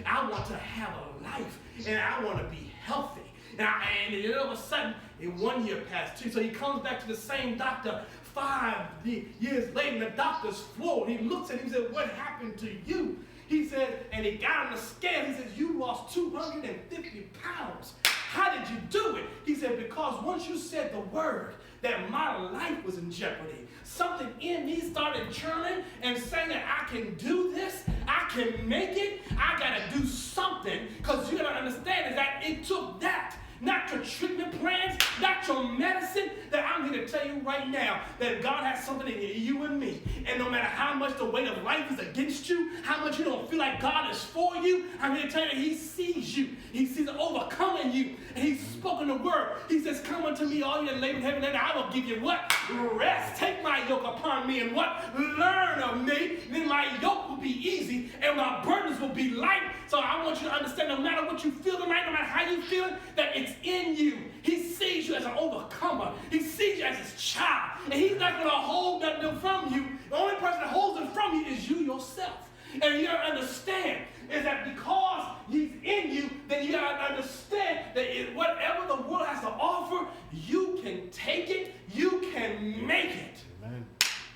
I want to have a life, and I want to be healthy. And then all of a sudden, in 1 year passed, 2. So he comes back to the same doctor 5 years later, and the doctor's floored. He looks at him and said, what happened to you? He said, and he got on the scale. He says, you lost 250 pounds. How did you do it? He said, because once you said the word that my life was in jeopardy, something in me started churning and saying that I can do this, I can make it, I got to do something. Because you got to understand is that it took that, not your treatment plans, not your medicine, that I'm here to tell you right now that God has something in you and me. And no matter how much the weight of life is against you, how much you don't feel like God is for you, I'm here to tell you that he sees you. He sees overcoming you. And he's spoken the word. He says, come unto me, all you that labor heavy, and I will give you what? Rest. Take my yoke upon me and what? Learn of me. Then my yoke will be easy and my burdens will be light. So I want you to understand no matter what you feel tonight, no matter how you feel, that it's in you. He sees you as an overcomer. He sees you as his child. And he's not going to hold nothing from you. The only person that holds it from you is you yourself. And you got to understand is that because he's in you, then you got to understand that whatever the world has to offer, you can take it, you can make it. Amen.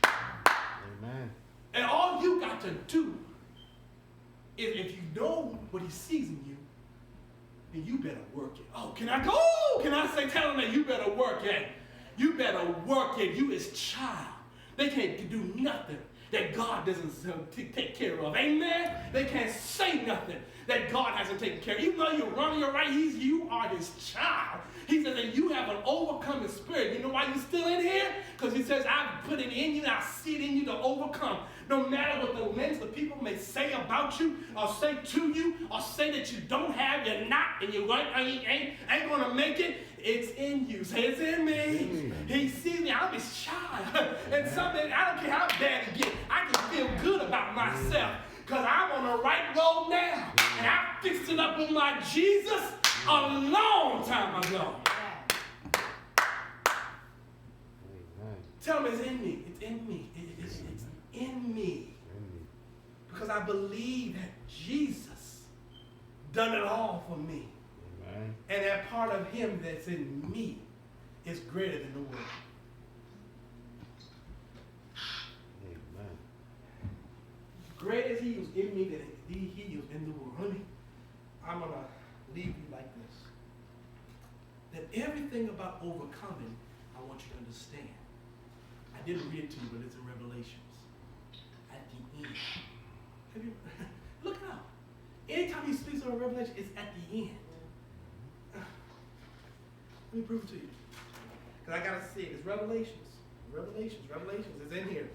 Amen. And all you got to do is, if you know what he sees in you, then you better work it. Oh, can I go? Can I say, tell him that you better work it? You better work it. You his child. They can't do nothing that God doesn't take care of. Amen? They can't say nothing that God hasn't taken care of. Even though you're wrong, you're right, you are his child. He says that you have an overcoming spirit. You know why you're still in here? Because he says, I put it in you and I see it in you to overcome. No matter what the lens the people may say about you, or say to you, or say that you don't have, you're not, and you ain't going to make it, it's in you. Say, it's in me. He sees me. I'm his child. And something, I don't care how bad it gets, I can feel good about myself because I'm on the right road now. And I fixed it up with my Jesus a long time ago. Tell me it's in me. It's in me. It's in me. Because I believe that Jesus done it all for me. Amen. And that part of him that's in me is greater than the world. Amen. Great as he was in me, that he was in the world. Honey, I'm going to leave you like this. That everything about overcoming, I want you to understand. I didn't read it to you, but it's in Revelations. At the end. Have you, look it up. Anytime he speaks of Revelation, it's at the end. Let me prove it to you. Because I got to see it. It's Revelations. Revelations is in here.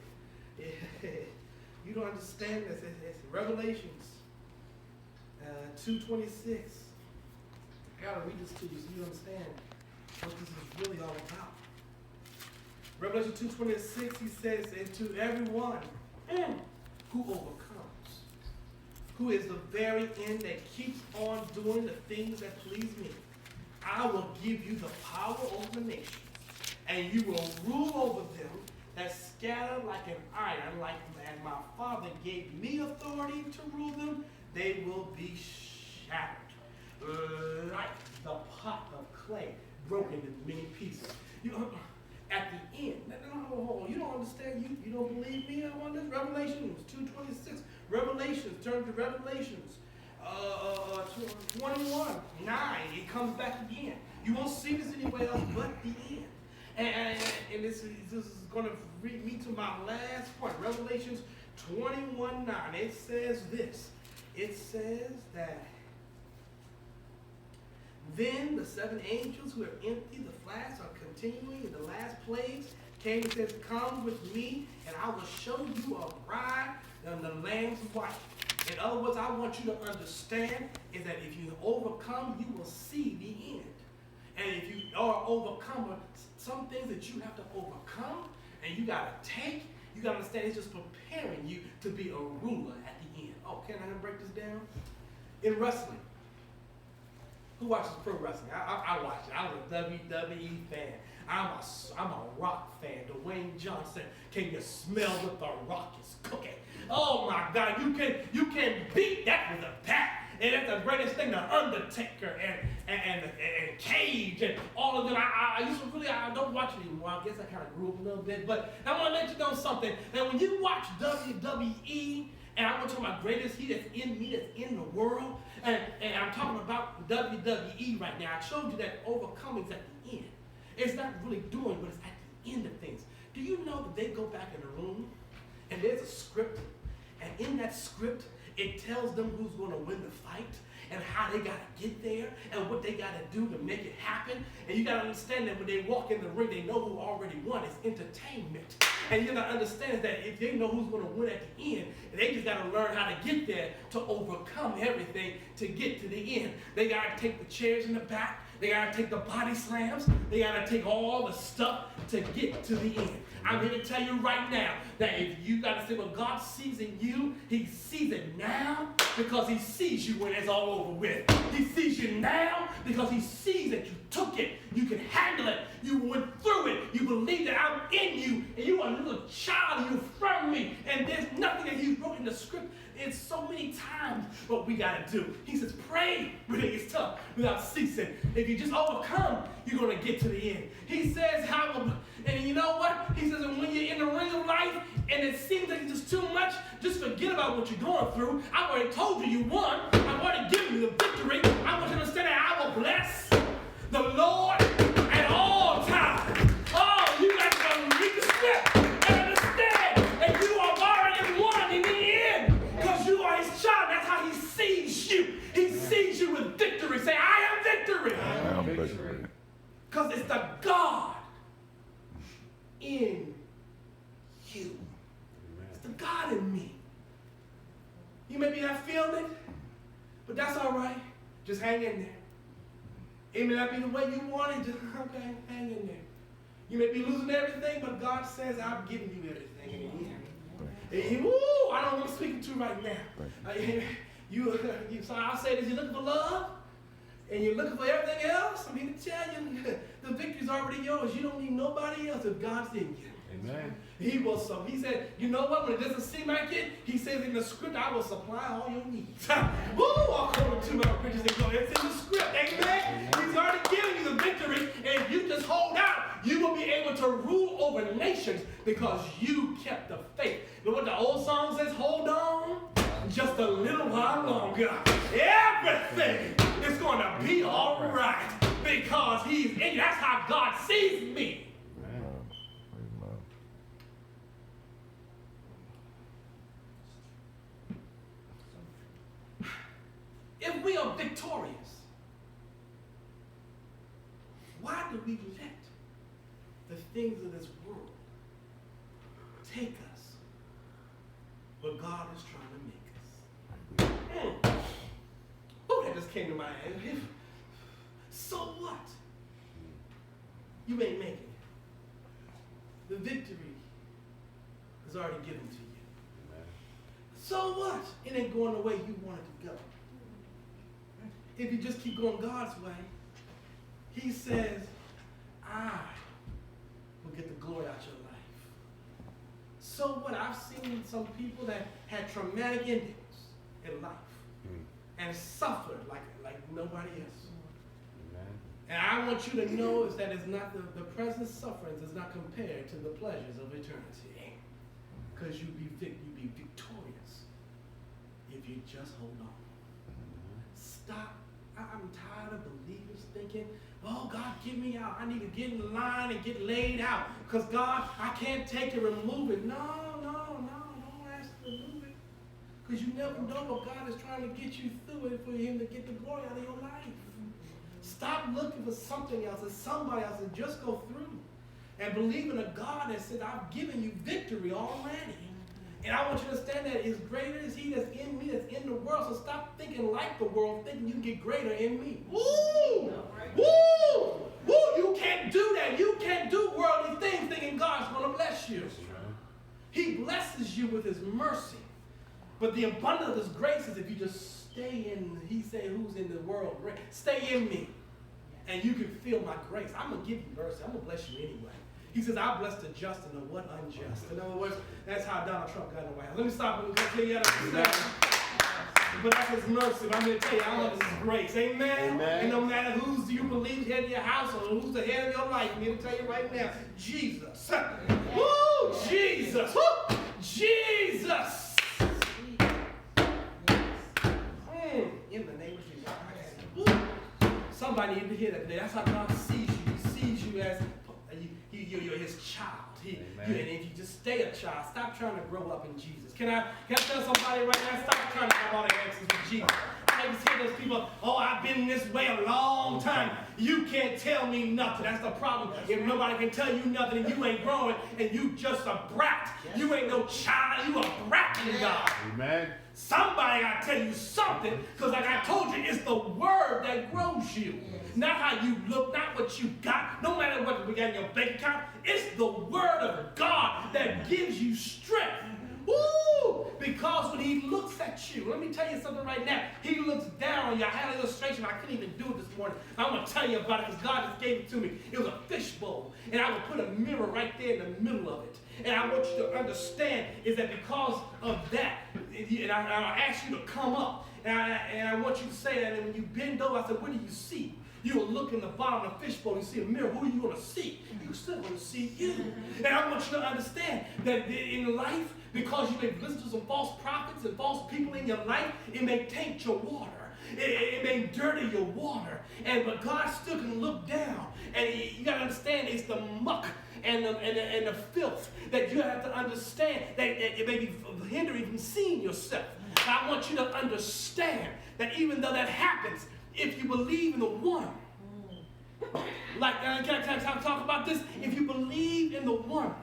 You don't understand this. It's Revelations 2:26. I got to read this to you so you understand what this is really all about. Revelation 2:26, he says, and to everyone who overcomes, who is the very end that keeps on doing the things that please me, I will give you the power over the nations, and you will rule over them that scatter like an iron, like as my Father gave me authority to rule them, they will be shattered. Like the pot of clay broken into many pieces. At the end, no, you don't understand. You don't believe me on this? Revelations 2:26. Revelations, turn to Revelations 21:9. It comes back again. You won't see this anywhere else but the end. And this is going to lead me to my last point. Revelations 21:9. It says this. It says that then the 7 angels who have emptied the flasks are continuing in the last plagues came and says, come with me and I will show you a bride and the Lamb's wife. In other words, I want you to understand is that if you overcome, you will see the end. And if you are an overcomer, some things that you have to overcome and you got to take, you got to understand it's just preparing you to be a ruler at the end. Oh, can I break this down? In wrestling, who watches pro wrestling? I watch it. I'm a WWE fan. I'm a Rock fan. Dwayne Johnson. Can you smell what the Rock is cooking? Oh my God, you can beat that with a bat. And that's the greatest thing, The Undertaker and Cage and all of them. I used to really, I don't watch it anymore. I guess I kind of grew up a little bit. But I want to let you know something. That when you watch WWE, and I'm talking about greatest he that's in me, that's in the world, and I'm talking about WWE right now. I showed you that overcoming is at the end. It's not really doing, but it's at the end of things. Do you know that they go back in the room, and there's a script, and in that script, it tells them who's going to win the fight, and how they got to get there, and what they got to do to make it happen. And you got to understand that when they walk in the ring, they know who already won. It's entertainment. And you got to understand that if they know who's going to win at the end, they just got to learn how to get there to overcome everything to get to the end. They got to take the chairs in the back. They got to take the body slams. They got to take all the stuff to get to the end. I'm here to tell you right now that if you got to say what God sees in you, he sees it now because he sees you when it's all over with. He sees you now because he sees that you took it. You can handle it. You went through it. You believe that I'm in you and you are a little child. You're from me. And there's nothing that he wrote in the script. It's so many times what we got to do. He says, pray when it gets tough without ceasing. If you just overcome, you're going to get to the end. He says, and you know what? He says, and when you're in the ring of life and it seems like it's just too much, just forget about what you're going through. I've already told you you won. I've already given you the victory. I want you to understand that I will bless the Lord at all times. Oh, you got to read the script and understand that you have already won in the end because you are his child. That's how he sees you. He sees you with victory. Say, I am victory. I am victory. Because it's the God in you. It's the God in me. You may be not feeling it, but that's all right. Just hang in there. It may not be the way you want it, just okay, hang in there. You may be losing everything, but God says, I've given you everything in the end. I don't know what I'm speaking to right now. So I'll say this, you're looking for love, and you're looking for everything else. I'm here to tell you, the victory's already yours. You don't need nobody else if God's in you. Amen. He will. So he said, you know what? When it doesn't seem like it, he says in the script, I will supply all your needs. Woo! According to my riches and glory. It's in the script. Amen. He's already given you the victory, and if you just hold out, you will be able to rule over nations because you kept the faith. You know what the old song says? Hold on just a little while longer. Everything is going to be all right because he's in you. That's how God sees me. If we are victorious, why do we let the things of this world take us where God is trying to make us? Oh, that just came to my head. So what? You ain't making it. The victory is already given to you. So what? It ain't going the way you want it to go. If you just keep going God's way, he says, I will get the glory out your life. So what? I've seen some people that had traumatic endings in life and suffered like nobody else. And I want you to know is that it's not the present sufferings is not compared to the pleasures of eternity. Because you be victorious if you just hold on. Stop. I'm tired of believers thinking, oh, God, get me out. I need to get in line and get laid out. Because, God, I can't take it, remove it. No, don't ask to remove it. Because you never know what God is trying to get you through it for him to get the glory out of your life. Stop looking for something else or somebody else and just go through. And believe in a God that said, I've given you victory already. And I want you to understand that as greater is he that's in me, that's in the world. So stop thinking like the world, thinking you can get greater in me. Woo! Woo! Woo! You can't do that. You can't do worldly things thinking God's going to bless you. He blesses you with his mercy. But the abundance of his grace is if you just stay in, he said, who's in the world? Stay in me. And you can feel my grace. I'm going to give you mercy. I'm going to bless you anyway. He says, I bless the just and the what unjust. In other words, that's how Donald Trump got in the White House. Let me stop and continue. But that's his mercy. But I'm going to tell you, I love his grace. Amen? Amen. And no matter who's you believe head of your house or who's the head of your life, I'm here to tell you right now, Jesus. Woo! Jesus. Woo! Jesus. In the name of Jesus. Woo! Somebody need to hear that today. That's how God sees you. He sees you as you're his child. And if you just stay a child, stop trying to grow up in Jesus. Can I tell somebody right now, stop trying to have all the answers with Jesus. I can see those people, oh, I've been this way a long time. You can't tell me nothing. That's the problem. If nobody can tell you nothing and you ain't growing and you just a brat, you ain't no child, you a brat in God. Amen. Somebody got to tell you something, because like I told you, it's the word that grows you. Not how you look, not what you got, no matter what we got in your bank account. It's the word of God that gives you strength. Woo! Because when he looks at you, let me tell you something right now. He looks down on you. I had an illustration. I couldn't even do it this morning. I'm going to tell you about it because God just gave it to me. It was a fishbowl. And I would put a mirror right there in the middle of it. And I want you to understand is that because of that, and I'll ask you to come up. And I want you to say that. And when you bend over, I said, what do you see? You will look in the bottom of the fishbowl and see a mirror. Who are you going to see? You're still going to see you. And I want you to understand that in life, because you may listen to some false prophets and false people in your life, it may taint your water. It may dirty your water. But God still can look down. And you got to understand it's the muck and the filth that you have to understand that it may be hindering from seeing yourself. But I want you to understand that even though that happens, if you believe in the one, like, can I talk about this? If you believe in the one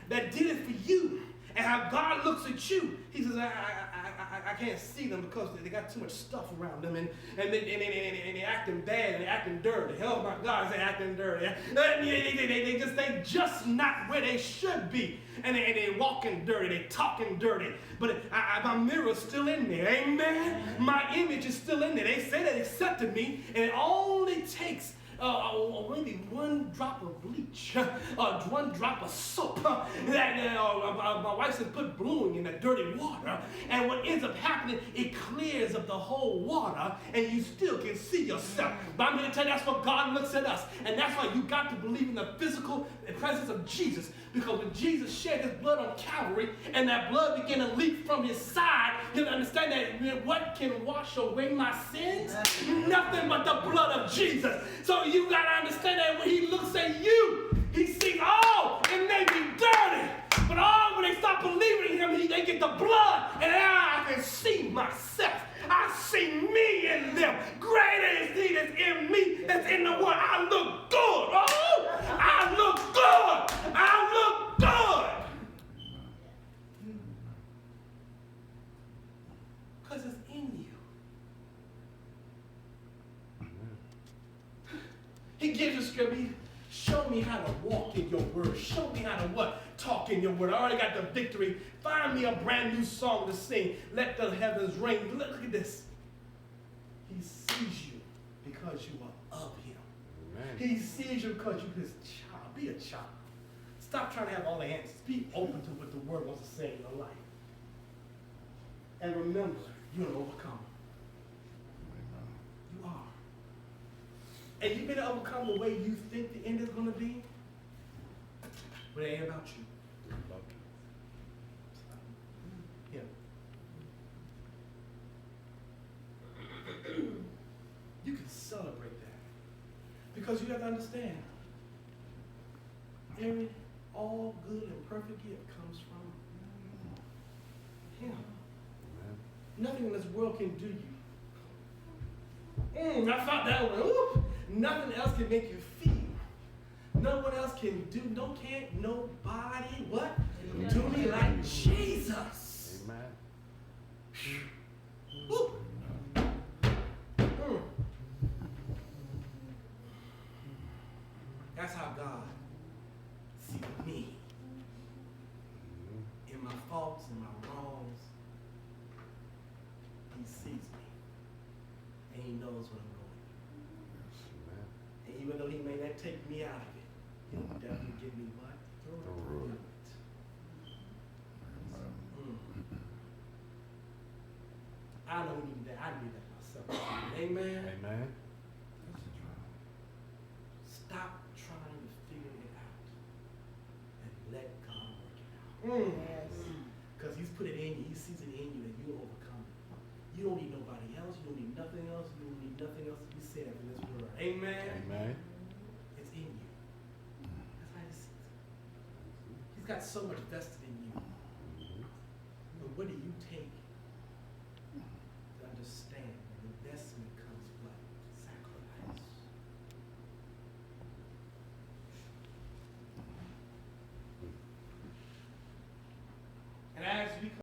that did it for you, and how God looks at you, he says, I can't see them because they got too much stuff around them, and they're acting bad, and they're acting dirty. Hell, my God, they're acting dirty. They just not where they should be, and they're walking dirty, they're talking dirty. But my mirror's still in there, amen? My image is still in there. They say they accepted me, and it only takes maybe one drop of bleach, one drop of soap that my wife said put blowing in that dirty water, and what ends up happening, it clears up the whole water, and you still can see yourself. But I'm going to tell you, that's what God looks at us, and that's why you got to believe in the physical presence of Jesus, because when Jesus shed his blood on Calvary, and that blood began to leak from his side, you understand that what can wash away my sins? Nothing but the blood of Jesus. So you got to understand that when he looks at you, he sees, oh, it may be dirty, but oh, when they start believing in him, they get the blood, and now I can see myself. I see me in them. Greater is he that's in me that's in the world. I look good. Oh, I look good. I look good. Because it's in you. He gives you scripture. Show me how to walk in your word. Show me how to what? Talk in your word. I already got the victory. Find me a brand new song to sing. Let the heavens ring. Look at this. He sees you because you are of him. Amen. He sees you because you're his child. Be a child. Stop trying to have all the answers. Be open to what the word wants to say in your life. And remember, you're an overcomer. You are. And you better overcome the way you think the end is going to be. But it ain't about you. Yeah. You can celebrate that. Because you have to understand, all good and perfect gift comes from him. Nothing in this world can do you. I thought that one. Ooh. Nothing else can make you feel. No one else can do. Can't nobody what? Do me like Jesus. Amen. Woo. That's how God sees me. In my faults and my wrongs. He sees me. And he knows what I'm going through. And even though he may not take me out of it, he'll definitely give me what? Through it. I know Amen. Amen. Stop trying to figure it out and let God work it out. Because He's put it in you. He sees it in you and you'll overcome it. You don't need nobody else. You don't need nothing else. You don't need nothing else to be said in this world. Amen. Amen. It's in you. That's how He sees it. He's got so much vested in you. But what do you take